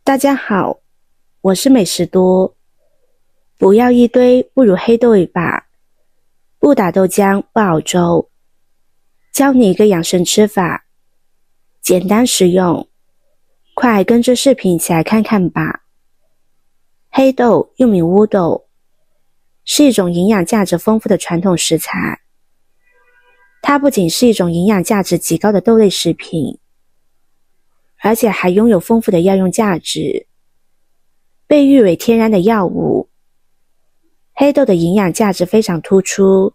大家好，我是美食多。不要一堆，不如黑豆一把。不打豆浆不熬粥。教你一个养生吃法，简单实用，快跟着视频一起来看看吧。黑豆又名乌豆，是一种营养价值丰富的传统食材。它不仅是一种营养价值极高的豆类食品，而且还拥有丰富的药用价值，被誉为天然的药物。黑豆的营养价值非常突出，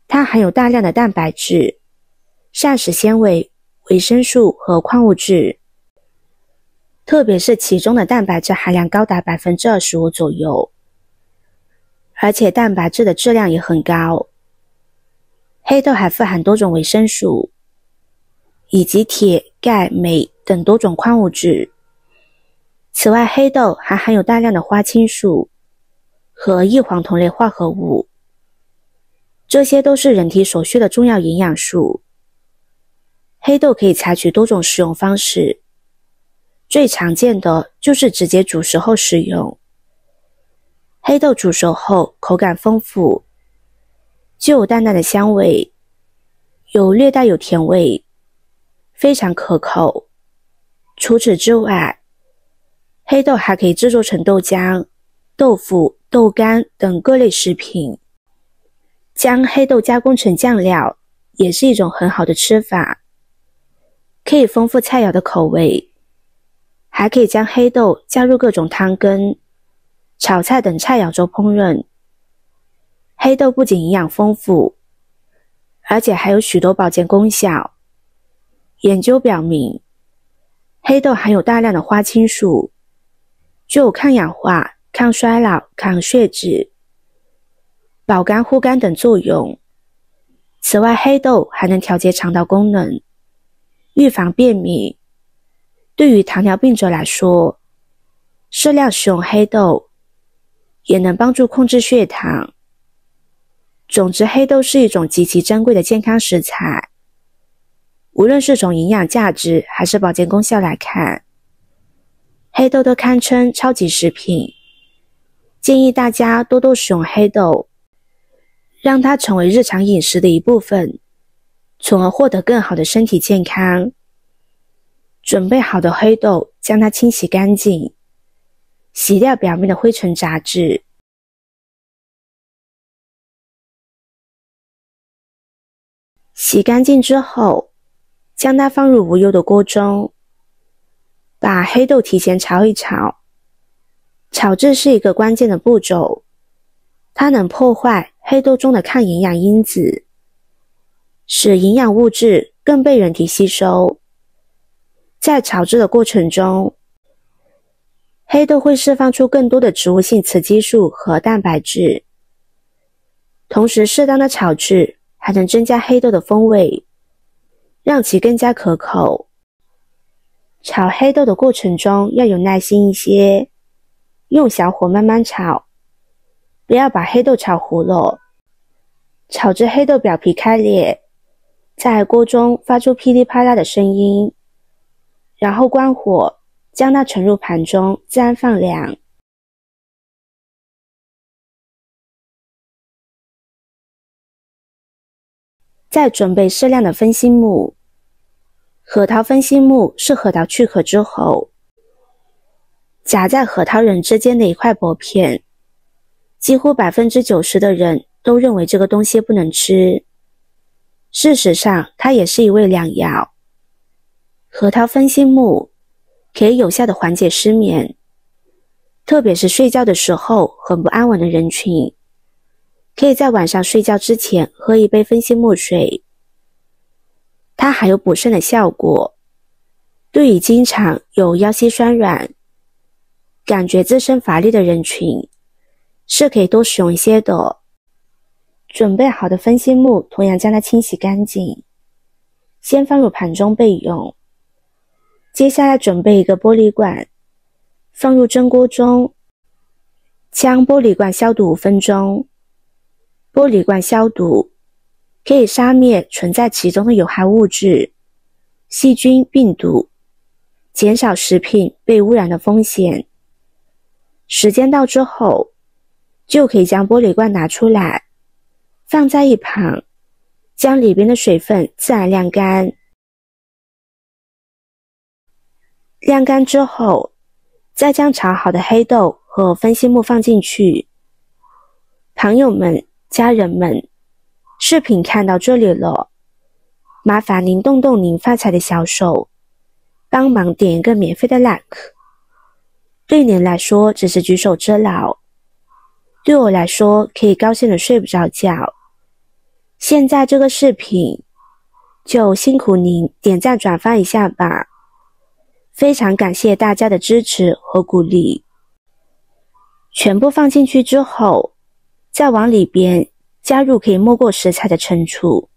它含有大量的蛋白质、膳食纤维、维生素和矿物质，特别是其中的蛋白质含量高达 25% 左右，而且蛋白质的质量也很高。黑豆还富含多种维生素，以及铁、钙、镁等多种矿物质。此外，黑豆还含有大量的花青素和异黄酮类化合物，这些都是人体所需的重要营养素。黑豆可以采取多种食用方式，最常见的就是直接煮熟后食用。黑豆煮熟后口感丰富，具有淡淡的香味，略带有甜味，非常可口。除此之外，黑豆还可以制作成豆浆、豆腐、豆干等各类食品。将黑豆加工成酱料也是一种很好的吃法，可以丰富菜肴的口味。还可以将黑豆加入各种汤羹、炒菜等菜肴中烹饪。黑豆不仅营养丰富，而且还有许多保健功效。研究表明，黑豆含有大量的花青素，具有抗氧化、抗衰老、抗血脂、保肝护肝等作用。此外，黑豆还能调节肠道功能，预防便秘。对于糖尿病者来说，适量食用黑豆也能帮助控制血糖。总之，黑豆是一种极其珍贵的健康食材，无论是从营养价值还是保健功效来看，黑豆都堪称超级食品。建议大家多多使用黑豆，让它成为日常饮食的一部分，从而获得更好的身体健康。准备好的黑豆，将它清洗干净，洗掉表面的灰尘杂质。洗干净之后，将它放入无油的锅中，把黑豆提前炒一炒。炒制是一个关键的步骤，它能破坏黑豆中的抗营养因子，使营养物质更被人体吸收。在炒制的过程中，黑豆会释放出更多的植物性雌激素和蛋白质，同时适当的炒制还能增加黑豆的风味，让其更加可口。炒黑豆的过程中要有耐心一些，用小火慢慢炒，不要把黑豆炒糊了。炒至黑豆表皮开裂，在锅中发出噼里啪啦的声音，然后关火，将它盛入盘中，自然放凉。再准备适量的分心木。核桃分心木是核桃去壳之后，夹在核桃仁之间的一块薄片。几乎 90% 的人都认为这个东西不能吃。事实上，它也是一味良药。核桃分心木可以有效地缓解失眠，特别是睡觉的时候很不安稳的人群，可以在晚上睡觉之前喝一杯分心木水。它还有补肾的效果，对于经常有腰膝酸软、感觉自身乏力的人群，是可以多使用一些的。准备好的分心木同样将它清洗干净，先放入盘中备用。接下来准备一个玻璃罐，放入蒸锅中，将玻璃罐消毒5分钟。玻璃罐消毒可以杀灭存在其中的有害物质、细菌、病毒。减少食品被污染的风险。时间到之后，就可以将玻璃罐拿出来，放在一旁，将里边的水分自然晾干。晾干之后，再将炒好的黑豆和分析木放进去。朋友们、家人们，视频看到这里了，麻烦您动动您发财的小手，帮忙点一个免费的 like。对您来说只是举手之劳，对我来说可以高兴的睡不着觉。现在这个视频就辛苦您点赞转发一下吧，非常感谢大家的支持和鼓励。全部放进去之后，再往里边加入可以没过食材的陈醋，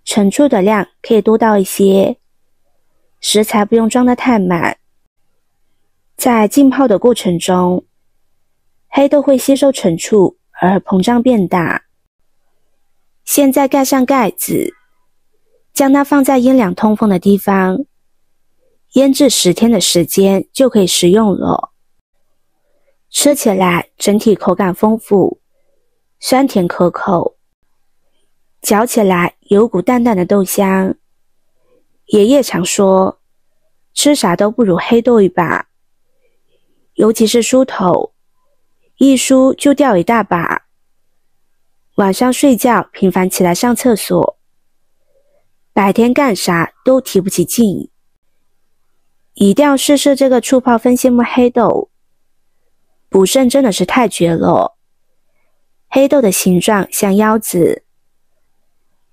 陈醋的量可以多倒一些，食材不用装得太满。在浸泡的过程中，黑豆会吸收陈醋而膨胀变大。现在盖上盖子，将它放在阴凉通风的地方，腌制10天的时间就可以食用了。吃起来整体口感丰富，酸甜可口，嚼起来有股淡淡的豆香。爷爷常说，吃啥都不如黑豆一把，尤其是梳头，一梳就掉一大把。晚上睡觉频繁起来上厕所，白天干啥都提不起劲。一定要试试这个醋泡分析木黑豆，补肾真的是太绝了。黑豆的形状像腰子，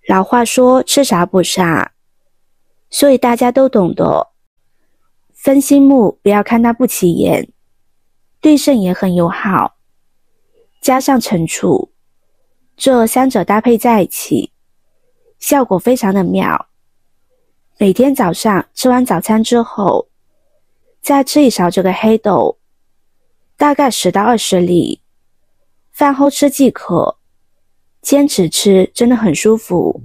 老话说吃啥补啥，所以大家都懂得。分析木不要看它不起眼，对肾也很友好，加上陈醋，这三者搭配在一起，效果非常的妙。每天早上吃完早餐之后，再吃一勺这个黑豆，大概10到20粒，饭后吃即可。坚持吃真的很舒服，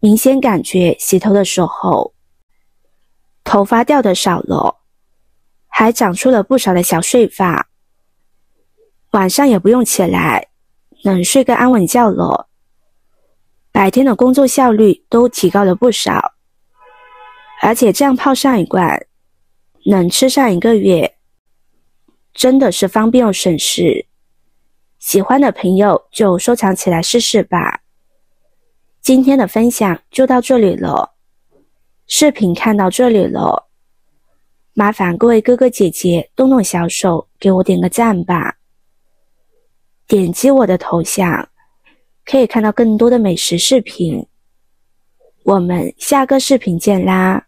明显感觉洗头的时候，头发掉的少了，还长出了不少的小碎发。晚上也不用起来，能睡个安稳觉了。白天的工作效率都提高了不少，而且这样泡上一罐，能吃上1个月，真的是方便又省事。喜欢的朋友就收藏起来试试吧。今天的分享就到这里了，视频看到这里了，麻烦各位哥哥姐姐动动小手给我点个赞吧。点击我的头像，可以看到更多的美食视频。我们下个视频见啦！